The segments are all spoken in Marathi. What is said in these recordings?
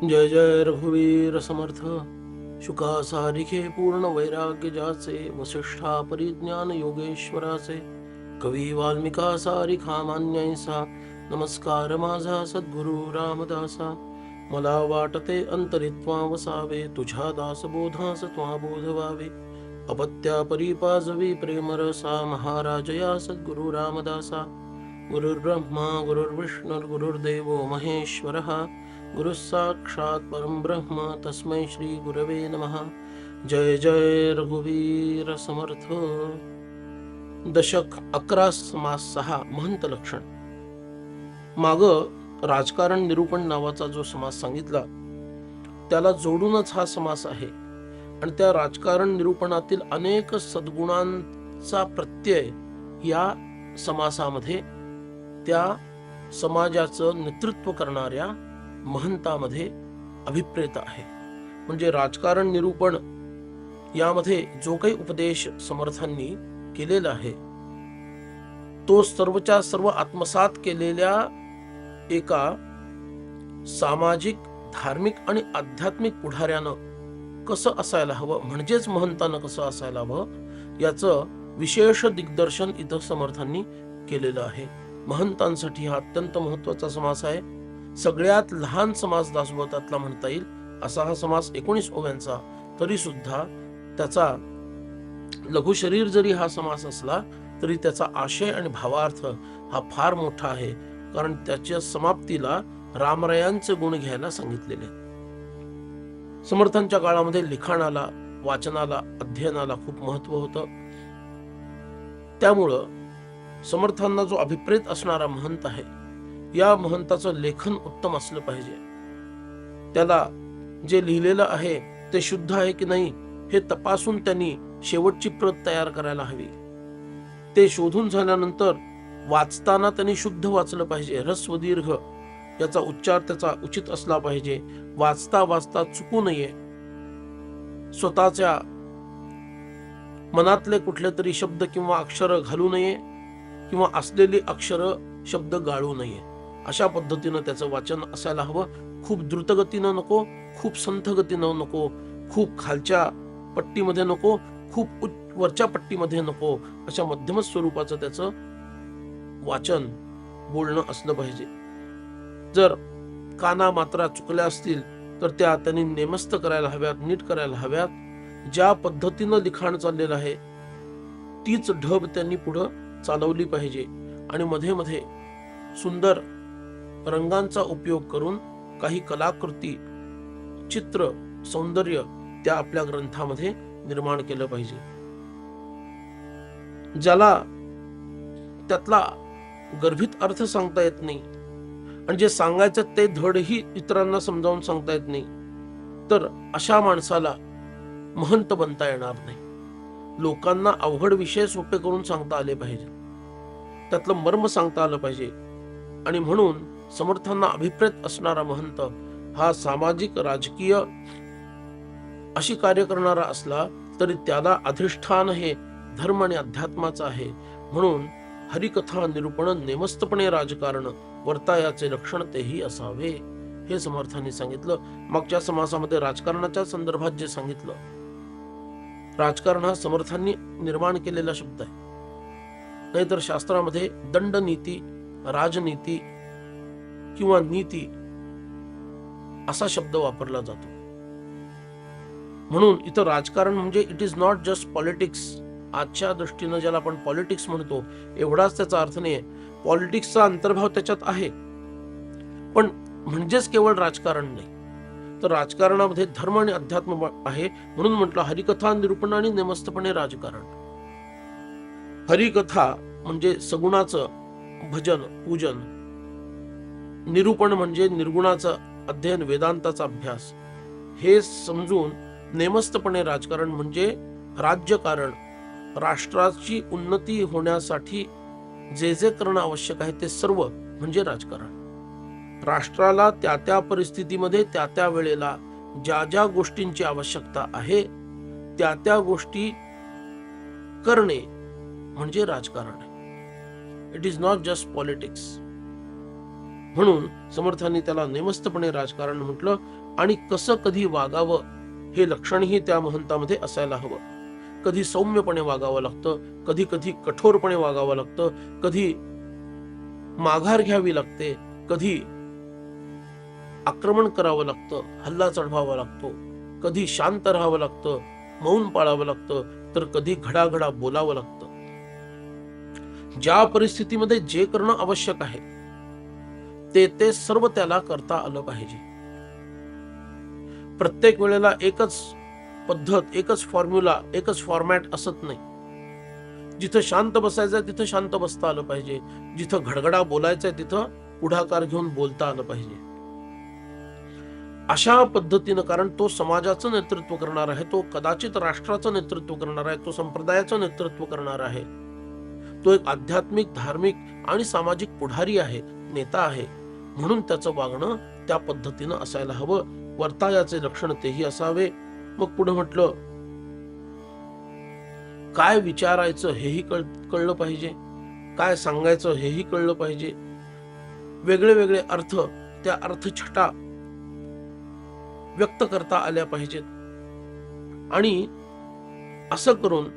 जय जय रघुवीर समर्थ. शुका सारिखे पूर्ण वैराग्य जाचे, वसिष्ठा परिज्ञान योगेश्वराचे, कवी वाल्मिका सारिखा मान्यैसा, नमस्कार माझा सद्गुरु रामदासा. मला वाटते अंतरित्वा वसावे, तुझ्या दासबोधास त्वा बोधवावे. अपत्या परिपाजवी प्रेमरसा, महाराजया सद्गुरु रामदासा. गुरुर्ब्रह्मा गुरुर्विष्णू गुरुर्देवो महेश्वरः, गुरुः साक्षात् परं ब्रह्म तस्मै श्री गुरवे नमः. जय जय रघुवीर समर्थ. दशक 11 समास 6 महंत लक्षण. माग राजकारण निरूपण नावाचा जो समास सांगितला त्याला जोडूनच हा समास आहे आणि त्या राजकारण निरूपणातील अनेक सद्गुणांचा प्रत्यय या समासामध्ये त्या समाजाचं नेतृत्व करणाऱ्या महंतामध्ये अभिप्रेत आहे. म्हणजे राजकारण निरूपण यामध्ये जो काही उपदेश समर्थांनी केलेला आहे तो सर्वच्या सर्व आत्मसात केलेल्या एका सामाजिक, धार्मिक आणि आध्यात्मिक पुढाऱ्यानं कसं असायला हवं, म्हणजेच महंतानं कसं असायला हवं याचं विशेष दिग्दर्शन इथं समर्थांनी केलेलं आहे. महंतांसाठी हा अत्यंत महत्वाचा समास आहे. सगळ्यात लहान समास दासबोधातला म्हणता येईल असा हा समास 19 ओव्यांचा, तरी सुद्धा त्याचा लघुशरीर जरी हा समास असला तरी त्याचा आशय आणि भावार्थ हा फार मोठा आहे, कारण त्याच्या समाप्तीला रामरायांचे गुण घ्यायला सांगितलेले. समर्थांच्या काळामध्ये लिखाणाला, वाचनाला, अध्ययनाला खूप महत्व होतं. त्यामुळं समर्थांना जो अभिप्रेत असणारा महंत आहे या महंताचं लेखन उत्तम असलं पाहिजे. त्याला जे लिहिलेलं आहे ते शुद्ध आहे की नाही हे तपासून त्यांनी शेवटची प्रत तयार करायला हवी. ते शोधून झाल्यानंतर वाचताना त्यांनी शुद्ध वाचलं पाहिजे. ह्रस्व दीर्घ याचा उच्चार त्याचा उचित असला पाहिजे. वाचता वाचता चुकू नये. स्वतःच्या मनातले कुठले तरी शब्द किंवा अक्षर घालू नये किंवा असलेली अक्षर शब्द गाळू नये. अशा पद्धतीनं त्याचं वाचन असायला हवं. खूप द्रुतगतीनं नको, खूप संथ गतीनं नको, खूप खालच्या पट्टीमध्ये नको, खूप वरच्या पट्टीमध्ये नको, अशा मध्यम स्वरूपाचं त्याचं वाचन, बोलणं असलं पाहिजे. जर काना मात्रा चुकल्या असतील तर त्या त्यांनी नेमस्त करायला हव्यात, नीट करायला हव्यात. ज्या पद्धतीनं लिखाण चाललेलं आहे तीच ढब त्यांनी पुढं चालवली पाहिजे आणि मध्ये मध्ये सुंदर रंगांचा उपयोग करून काही कलाकृती, चित्र, सौंदर्य त्या आपल्या ग्रंथामध्ये निर्माण केलं पाहिजे. ज्याला त्यातला गर्भित अर्थ सांगता येत नाही आणि जे सांगायचं ते धडही इतरांना समजावून सांगता येत नाही, तर अशा माणसाला महंत बनता येणार नाही. लोकांना अवघड विषय सोपे करून सांगता आले पाहिजे, त्यातलं मर्म सांगता आलं पाहिजे. आणि म्हणून समर्थांना अभिप्रेत असणारा महंत हा सामाजिक, राजकीय अशी कार्य करणारा असला तरी त्याला अधिष्ठान हे धर्म आणि अध्यात्माचं आहे. म्हणून हरिकथा निरूपण, नेमस्तपणे राजकारण वर्तायाचे लक्षण तेही असावे, हे समर्थांनी सांगितलं. मागच्या समासामध्ये राजकारणाच्या संदर्भात जे सांगितलं, राजकारण हा समर्थांनी निर्माण केलेला शब्द आहे. नाहीतर शास्त्रामध्ये दंडनीती, राजनीती किंवा नीती असा शब्द वापरला जातो. म्हणून इथं राजकारण म्हणजे it is not just politics. आजच्या दृष्टीनं ज्याला आपण पॉलिटिक्स म्हणतो एवढाच त्याचा अर्थ नाही. पॉलिटिक्सचा अंतर्भाव त्याच्यात आहे, पण म्हणजेच केवळ राजकारण नाही, तर राजकारणामध्ये धर्म आणि अध्यात्म आहे. म्हणून म्हटलं हरिकथा निरूपण आणि नेमस्तपणे राजकारण. हरिकथा म्हणजे सगुणाचं भजन, पूजन. निरूपण म्हणजे निर्गुणाचं अध्ययन, वेदांताचा अभ्यास. हे समजून नेमस्तपणे राजकारण म्हणजे राज्यकारण, राष्ट्राची उन्नती होण्यासाठी जे जे करणं आवश्यक आहे ते सर्व म्हणजे राजकारण. राष्ट्राला त्या त्या परिस्थितीमध्ये त्या त्या वेळेला ज्या ज्या गोष्टींची आवश्यकता आहे त्या त्या गोष्टी करणे म्हणजे राजकारण आहे. It is not just politics. म्हणून समर्थांनी त्याला नेमस्तपणे राजकारण म्हटलं. आणि कसं कधी वागावं हे लक्षणही त्या महंतामध्ये असायला हवं. कधी सौम्यपणे वागावं लागतं, कधी कधी कठोरपणे वागावं लागतं, कधी माघार घ्यावी लागते, कधी आक्रमण करावं लागतं, हल्ला चढवावा लागतो, कधी शांत राहावं लागतं, मौन पाळावं लागतं, तर कधी घडाघडा बोलावं लागतं. ज्या परिस्थितीमध्ये जे करणं आवश्यक आहे ते सर्व त्याला करता आलं पाहिजे. प्रत्येक वेळेला एकच पद्धत, एकच फॉर्म्युला, एकच फॉर्मॅट असत नाही. जिथं शांत बसायचंय तिथं शांत बसता आलं पाहिजे, जिथं घडघडा बोलायचंय तिथं पुढाकार घेऊन बोलता आलं पाहिजे. अशा पद्धतीनं, कारण तो समाजाचं नेतृत्व करणार आहे, तो कदाचित राष्ट्राचं नेतृत्व करणार आहे, तो संप्रदायाचं नेतृत्व करणार आहे, तो एक आध्यात्मिक, धार्मिक आणि सामाजिक पुढारी आहे, नेता आहे. म्हणून त्याचं वागणं त्या पद्धतीनं असायला हवं. वर्तायाचे लक्षण तेही असावे. मग पुढे म्हटलं, काय विचारायचं हेही कळलं पाहिजे, काय सांगायचं हेही कळलं पाहिजे. वेगळे वेगळे अर्थ, त्या अर्थछटा व्यक्त करता आल्या पाहिजेत. आणि असं करून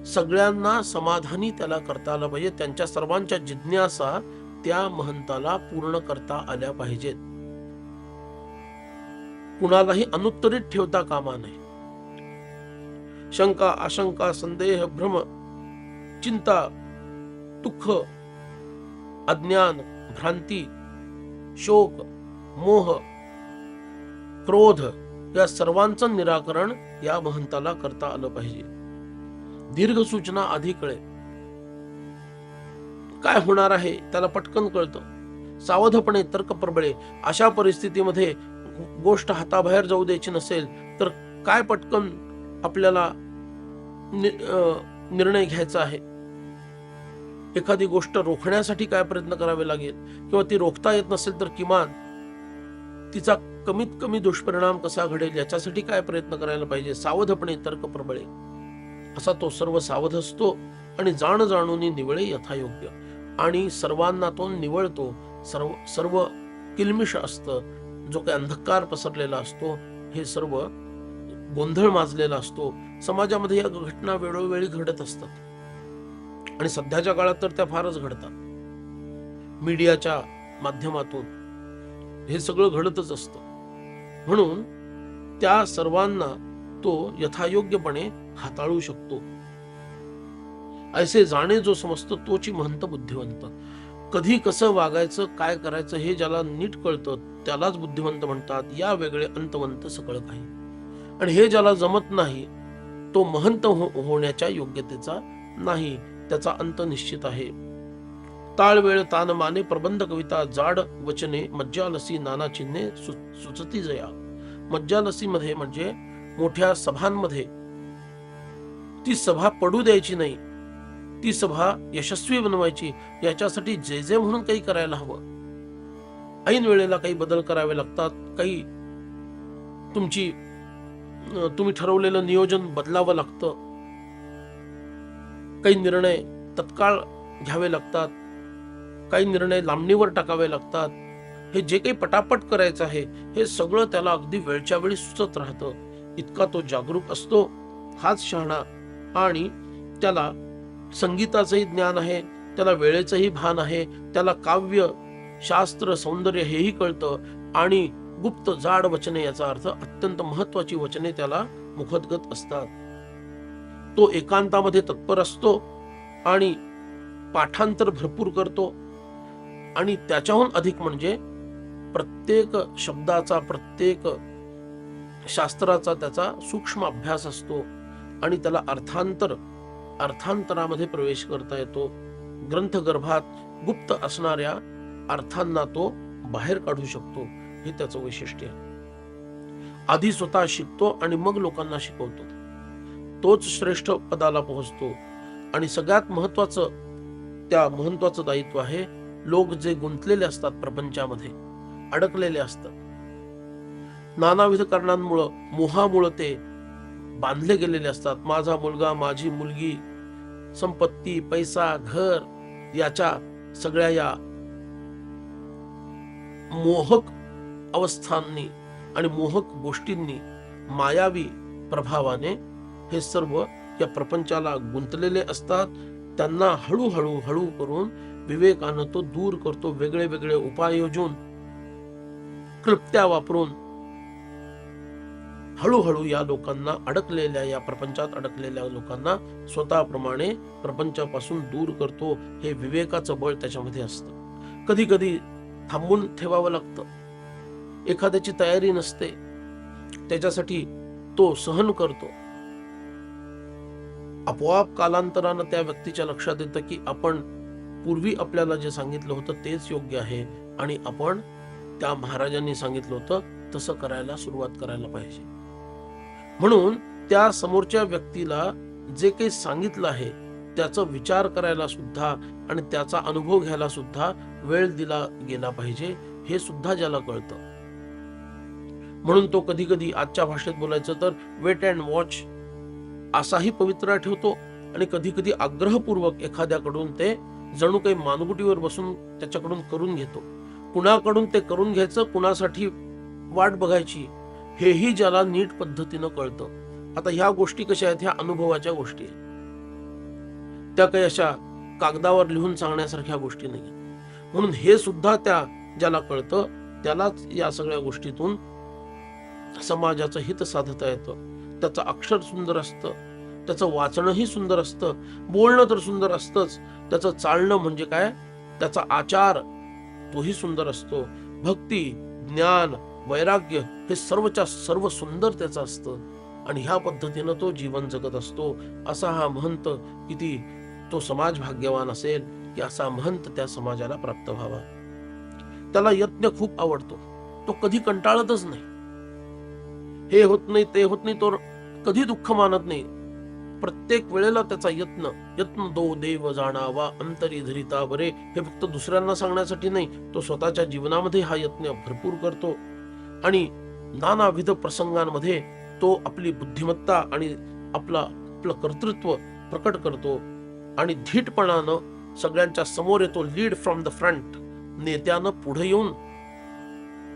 सगळ्यांना समाधानी त्याला करता आलं पाहिजे. त्यांच्या सर्वांच्या जिज्ञासा त्या महंताला पूर्ण करता आल्या पाहिजेत. कुणालाही अनुत्तरित ठेवता कामा नये. शंका, आशंका, संदेह, भ्रम, चिंता, दुःख, अज्ञान, भ्रांती, शोक, मोह, क्रोध या सर्वांचं निराकरण या महंताला करता आलं पाहिजे. दीर्घ सूचना आधी कळे. काय होणार आहे त्याला पटकन कळतं. सावधपणे, तर्क प्रबळे. अशा परिस्थितीमध्ये गोष्ट हाताबाहेर जाऊ द्यायची नसेल तर काय पटकन आपल्याला निर्णय घ्यायचा आहे. एखादी गोष्ट रोखण्यासाठी काय प्रयत्न करावे लागेल, किंवा ती रोखता येत नसेल तर किमान तिचा कमीत कमी दुष्परिणाम कसा घडेल याच्यासाठी काय प्रयत्न करायला पाहिजे. सावधपणे, तर्क प्रबळे असा तो सर्व सावध असतो आणि जाण जाणून निवळे यथायोग्य. आणि सर्वांना तो निवळतो. सर्व किलमिश असतं. जो काही अंधकार पसरलेला असतो, हे सर्व गोंधळ माजलेला असतो. समाजामध्ये या घटना वेळोवेळी घडत असतात आणि सध्याच्या काळात तर त्या फारच घडतात. मीडियाच्या माध्यमातून हे सगळं घडतच असतं. म्हणून त्या सर्वांना तो यथायोग्यपणे हाताळू शकतो. ऐसे जाणे जो समजतो तोची महंत बुद्धिवंत. कधी कसं वागायचं, काय करायचं हे ज्याला नीट कळतं त्यालाच बुद्धिवंत म्हणतात. या वेगळे अंतवंत सगळं काही. आणि हे ज्याला जमत नाही तो महंत होण्याच्या योग्यतेचा नाही, त्याचा अंत निश्चित आहे. ताळ वेळ तान माने प्रबंध कविता जाड वचने मज्जालसी नाना चिन्हे सुचती जया. मज्जालसी मध्ये म्हणजे मोठ्या सभांमध्ये ती सभा पडू द्यायची नाही, ती सभा यशस्वी बनवायची. याच्यासाठी जे जे म्हणून काही करायला हवं. ऐन वेळेला काही बदल करावे लागतात. काही तुम्ही ठरवलेलं नियोजन बदलावं लागतं. काही निर्णय तत्काळ घ्यावे लागतात. काही निर्णय लांबणीवर टाकावे लागतात. हे जे काही पटापट करायचं आहे हे सगळं त्याला अगदी वेळच्या वेळी सुचत राहतं. इतका तो जागरूक असतो. हाच शहाणा. आणि त्याला संगीताचंही ज्ञान आहे, त्याला वेळेचंही भान आहे, त्याला काव्य, शास्त्र, सौंदर्य हेही कळतं. आणि गुप्त जाड वचने याचा अर्थ अत्यंत महत्वाची वचने त्याला मुखोद्गत असतात. तो एकांतामध्ये तत्पर असतो आणि पाठांतर भरपूर करतो. आणि त्याच्याहून अधिक म्हणजे प्रत्येक शब्दाचा, प्रत्येक शास्त्राचा त्याचा सूक्ष्म अभ्यास असतो. आणि त्याला अर्थांतरामध्ये प्रवेश करता येतो. ग्रंथगर्भात गुप्त असणाऱ्या अर्थांना तो बाहेर काढू शकतो. हे त्याचं वैशिष्ट्य आहे. आधी स्वतः शिकतो आणि मग लोकांना शिकवतो. तोच श्रेष्ठ पदाला पोहोचतो. आणि सगळ्यात महत्वाचं दायित्व आहे, लोक जे गुंतलेले असतात प्रपंचामध्ये, अडकलेले असतात, नानाविध कारणांमुळं, मोहामुळं ते बांधले गेलेले असतात. माझा मुलगा, माझी मुलगी, संपत्ती, पैसा, घर याच्या सगळ्या या मोहक अवस्थांनी आणि मोहक गोष्टींनी, मायावी प्रभावाने हे सर्व या प्रपंचाला गुंतलेले असतात. त्यांना हळूहळू हळू करून विवेकानं तो दूर करतो. वेगळे वेगळे उपाय योजून, क्लृप्त्या वापरून हळूहळू या लोकांना, अडकलेल्या या प्रपंचात अडकलेल्या लोकांना स्वतःप्रमाणे प्रपंचापासून दूर करतो. हे विवेकाचं बळ त्याच्यामध्ये असतं. कधी कधी थांबून ठेवावं लागतं. एखाद्याची तयारी नसते, त्याच्यासाठी तो सहन करतो. आपोआप कालांतरानं त्या व्यक्तीच्या लक्षात येतं की आपण पूर्वी आपल्याला जे सांगितलं होतं तेच योग्य आहे आणि आपण त्या महाराजांनी सांगितलं होतं तसं करायला सुरुवात करायला पाहिजे. म्हणून त्या समोरच्या व्यक्तीला जे काही सांगितलं आहे त्याचा विचार करायला सुद्धा आणि त्याचा अनुभव घ्यायला सुद्धा वेळ दिला गेला पाहिजे, हे सुद्धा ज्याला कळतं. म्हणून तो कधी कधी आजच्या भाषेत बोलायचं तर वेट अँड वॉच असाही पवित्रा ठेवतो आणि कधी कधी आग्रहपूर्वक एखाद्याकडून ते जणू काही मानगुटीवर बसून त्याच्याकडून करून घेतो. कुणाकडून ते करून घ्यायचं, कुणासाठी वाट बघायची, हेही ज्याला नीट पद्धतीनं कळतं. आता ह्या गोष्टी कशा आहेत, ह्या अनुभवाच्या गोष्टी आहेत. त्या काही अशा कागदावर लिहून सांगण्यासारख्या गोष्टी नाही. म्हणून हे सुद्धा त्या ज्याला कळतं त्यालाच या सगळ्या गोष्टीतून समाजाचं हित साधता येतं. त्याचं अक्षर सुंदर असतं, त्याचं वाचणंही सुंदर असतं, बोलणं तर सुंदर असतंच, त्याचं चालणं म्हणजे काय, त्याचा आचार तोही सुंदर असतो. भक्ती, ज्ञान, वैराग्य हे सर्वच्या सर्व सुंदर त्याचं असतं आणि ह्या पद्धतीनं तो जीवन जगत असतो. असा हा महंत, किती तो समाज भाग्यवान असेल की असा महंत त्या समाजाला प्राप्त व्हावा. त्याला यज्ञ खूप आवडतो. तो कधी कंटाळतच नाही. हे होत नाही, ते होत नाही, तो कधी दुःख मानत नाही. प्रत्येक वेळेला त्याचा यत्न दो देव जाणावा अंतरी धरिता बरे, हे फक्त दुसऱ्यांना सांगण्यासाठी नाही, तो स्वतःच्या जीवनामध्ये हा यत्न भरपूर करतो आणि नानाविध प्रसंगांमध्ये तो आपली बुद्धिमत्ता आणि आपलं कर्तृत्व प्रकट करतो आणि धीटपणानं सगळ्यांच्या समोर येतो. Lead from the front. नेत्यानं पुढे येऊन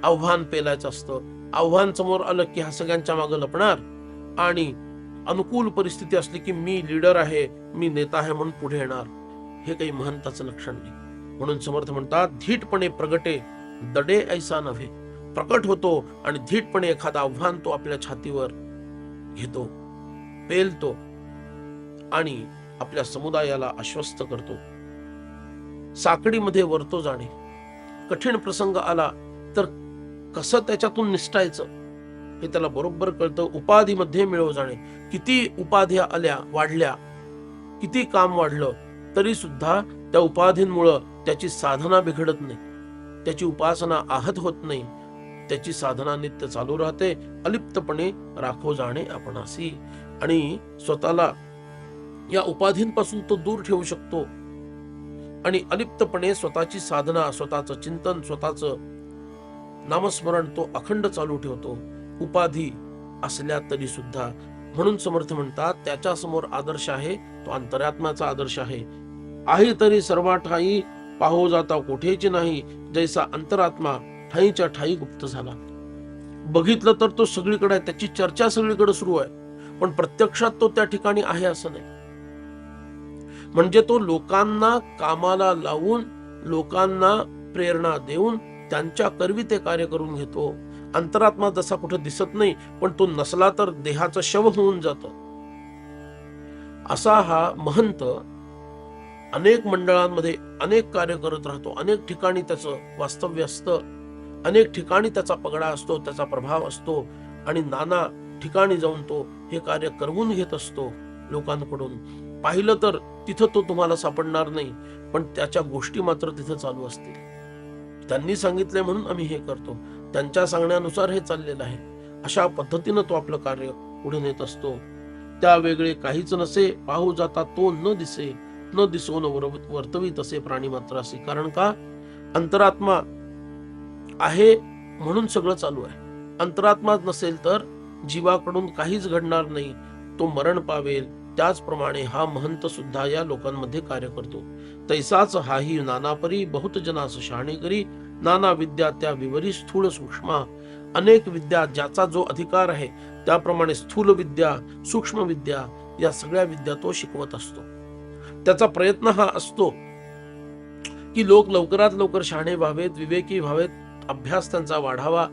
आव्हान पेलायचं असतं. आव्हान समोर आलं की हा सगळ्यांच्या मागे लपणार आणि अनुकूल परिस्थिती असली की मी लीडर आहे, मी नेता आहे म्हणून पुढे येणार. हे काही महंताचं लक्षण नाही. म्हणून समर्थ म्हणतात, धीटपणे प्रगटे दडे ऐसा नव्हे. प्रकट होतो आणि धीटपणे एखादा आव्हान तो आपल्या छातीवर घेतो, पेलतो आणि आपल्या समुदायाला आश्वस्त करतो. साकडीमध्ये वरतो जाणे. कठीण प्रसंग आला तर कसं त्याच्यातून निसटायचं हे त्याला बरोबर कळतं. उपाधीमध्ये मिळव जाणे. किती उपाध्या आल्या, वाढल्या, किती काम वाढलं तरी सुद्धा त्या उपाधींमुळं त्याची साधना बिघडत नाही, त्याची उपासना आहत होत नाही, त्याची साधना नित्य चालू राहते. अलिप्तपणे राखो जाणे आपणासी. आणि स्वतःला या उपाधींपासून तो दूर ठेवू शकतो आणि अलिप्तपणे स्वतःची साधना, स्वतःचं चिंतन, स्वतःचं नामस्मरण तो अखंड चालू ठेवतो, उपाधी असल्या तरी सुद्धा. म्हणून समर्थ म्हणतात, त्याच्या समोर आदर्श आहे तो अंतरात्म्याचा आदर्श आहे तरी सर्वा ठाई पाहो जाता कोठेच नाही, जैसा अंतरात्मा ठाईच्या ठाई गुप्त झाला. बघितलं तर तो सगळीकडे आहे, त्याची चर्चा सगळीकडे सुरू आहे, पण प्रत्यक्षात तो त्या ठिकाणी आहे असं नाही. म्हणजे तो लोकांना कामाला लावून, लोकांना प्रेरणा देऊन त्यांच्या करवी ते कार्य करून घेतो. अंतरात्मा जसा कुठे दिसत नाही, पण तो नसला तर देहाचं शव होऊन जात. असा हा महंत अनेक मंडळांमध्ये अनेक कार्य करत राहतो. अनेक ठिकाणी त्याचं वास्तव्य असतं, अनेक ठिकाणी त्याचा पगडा असतो, त्याचा प्रभाव असतो आणि नाना ठिकाणी जाऊन तो हे कार्य करवून घेत असतो लोकांकडून. पाहिलं तर तिथं तो तुम्हाला सापडणार नाही, पण त्याच्या गोष्टी मात्र तिथं चालू असतील. त्यांनी सांगितले म्हणून आम्ही हे करतो, त्यांच्या सांगण्यानुसार हे चाललेलं आहे. अशा पद्धतीनं तो आपलं कार्य पुढे नेत असतो. त्या वेगळे काहीच नसे, पाहू जाता तो न दिसे, न दिसोन वर्तवी तसे प्राणी मात्र असे. कारण का, अंतरात्मा आहे म्हणून सगळं चालू आहे. अंतरात्मा नसेल तर जीवाकडून काहीच घडणार नाही, तो मरण पावेल. त्याचप्रमाणे हा महंत सुद्धा या लोकांमध्ये कार्य करतो. तैसाच हाही नानापरी बहुत जनास शहाणे करी, नाना विद्या त्या विवरी स्थूळ सूक्ष्मा. अनेक विद्या, ज्याचा जो अधिकार आहे त्याप्रमाणे स्थूल विद्या, सूक्ष्म विद्या, या सगळ्या विद्या तो शिकवत असतो. त्याचा प्रयत्न हा असतो की लोक लवकरात लवकर शहाणे व्हावेत, विवेकी व्हावेत, अभ्यास त्यांचा वाढावा,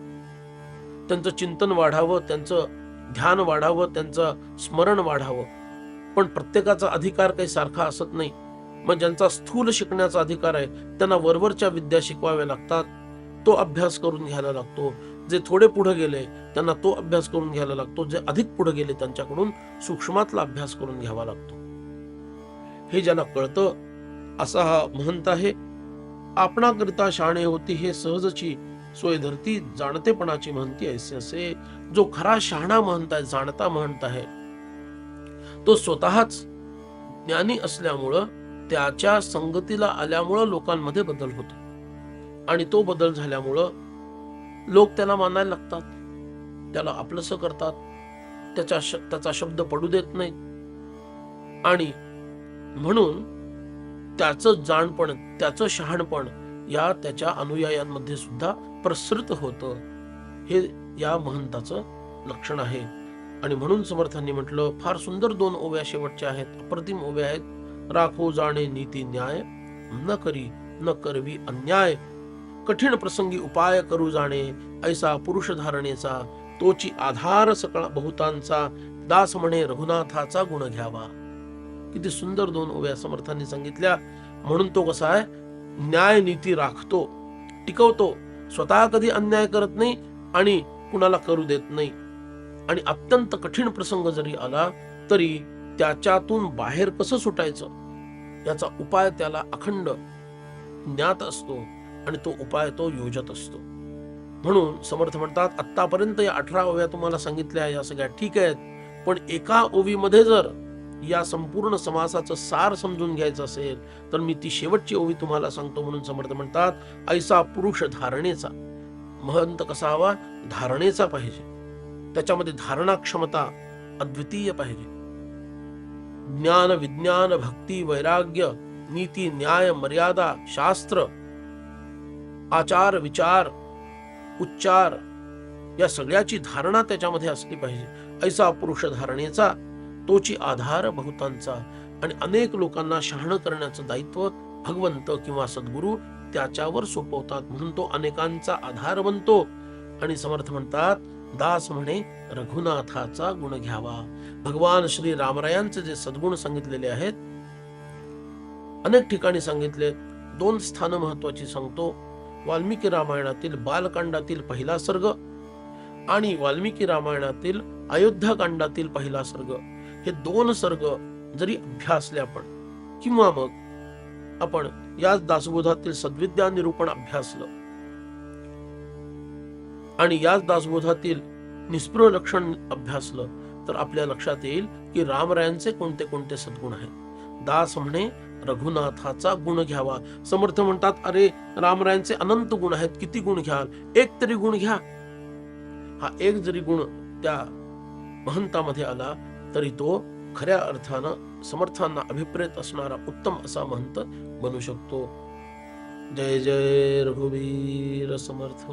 त्यांचं चिंतन वाढावं, त्यांचं ध्यान वाढावं, त्यांचं स्मरण वाढावं. पण प्रत्येकाचा अधिकार काही सारखा असत नाही. मग ज्यांचा स्थूल शिकण्याचा अधिकार आहे त्यांना वरवरच्या विद्या शिकवाव्या लागतात, तो अभ्यास करून घ्यायला लागतो. जे थोडे पुढे गेले त्यांना तो अभ्यास करून घ्यायला लागतो. जे अधिक पुढे गेले त्यांच्याकडून सूक्ष्मातला अभ्यास करून घ्यावा लागतो. हे ज्यांना कळतं असा हा महंत आहे. आपणाकरिता शहाणे होती हे सहजची सोय धरती, जाणतेपणाची महंती ऐसे असे. जो खरा शहाणा महंत आहे, जाणता महंत आहे, तो स्वतःच ज्ञानी असल्यामुळं, त्याच्या संगतीला आल्यामुळं लोकांमध्ये बदल होतो. आणि तो बदल झाल्यामुळं लोक त्याला मानायला लागतात, त्याला आपलंसं करतात, त्याचा शब्द पडू देत नाहीत. आणि म्हणून त्याचं जाणपण, त्याचं शहाणपण या त्याच्या अनुयायांमध्ये सुद्धा प्रसृत होतं. हे या महंताचं लक्षण आहे. आणि म्हणून समर्थांनी म्हटलं, फार सुंदर 2 ओव्या शेवटच्या आहेत, अप्रतिम ओव्या आहेत. राखो जाणे नीती न्याय, न करी न करवी अन्याय. कठीण प्रसंगी उपाय करू जाणे, ऐसा पुरुष धारणेचा. तोची आधार सकळ बहुतांचा, दास म्हणे रघुनाथाचा गुण घ्यावा. किती सुंदर 2 ओव्या समर्थांनी सांगितल्या. म्हणून तो कसा आहे, न्याय नीती राखतो, टिकवतो, स्वतः कधी अन्याय करत नाही आणि कुणाला करू देत नाही. आणि अत्यंत कठीण प्रसंग जरी आला तरी त्याच्यातून बाहेर कसं सुटायचं याचा उपाय त्याला अखंड ज्ञात असतो आणि तो उपाय तो योजत असतो. म्हणून समर्थ म्हणतात, आतापर्यंत या 18 ओव्या तुम्हाला सांगितल्या, या सगळ्या ठीक आहेत, पण एका ओवीमध्ये जर या संपूर्ण समासाचं सार समजून घ्यायचं असेल तर मी ती शेवटची ओवी तुम्हाला सांगतो. म्हणून समर्थ म्हणतात, ऐसा पुरुष धारणेचा. महंत कसा हवा, धारणेचा पाहिजे, त्याच्यामध्ये धारणा क्षमता अद्वितीय पाहिजे. ज्ञान विज्ञान भक्ती वैराग्य नीती न्याय मर्यादा शास्त्र आचार विचार उच्चार या सगळ्याची धारणा त्याच्यामध्ये असली पाहिजे. ऐसा पुरुष धारणेचा, तोची आधार बहुतांचा. आणि अनेक लोकांना शहाणं करण्याचं दायित्व भगवंत किंवा सद्गुरू त्याच्यावर सोपवतात. म्हणून तो अनेकांचा आधार बनतो. आणि समर्थ म्हणतात, दास म्हणे रघुनाथाचा गुण घ्यावा. भगवान श्री रामरायांचे जे सद्गुण सांगितलेले आहेत, अनेक ठिकाणी सांगितले. 2 स्थान महत्वाची सांगतो. वाल्मिकी रामायणातील बालकांडातील पहिला सर्ग आणि वाल्मिकी रामायणातील अयोध्याकांडातील पहिला सर्ग, हे 2 सर्ग जरी अभ्यासले आपण, किंवा मग आपण याच दासबोधातील सद्विद्या निरूपण अभ्यासलं आणि याच दासबोधातील निस्पृह लक्षण अभ्यासलं, तर आपल्या लक्षात येईल की रामरायांचे कोणते कोणते सद्गुण आहेत. दास म्हणे रघुनाथाचा गुण घ्यावा. समर्थ म्हणतात, अरे रामरायांचे अनंत गुण आहेत, किती गुण घ्याल, एक तरी गुण घ्या. हा एक जरी गुण त्या महंतामध्ये आला तरी तो खऱ्या अर्थानं समर्थांना अभिप्रेत असणारा उत्तम असा महंत बनू शकतो. जय जय रघुवीर समर्थ.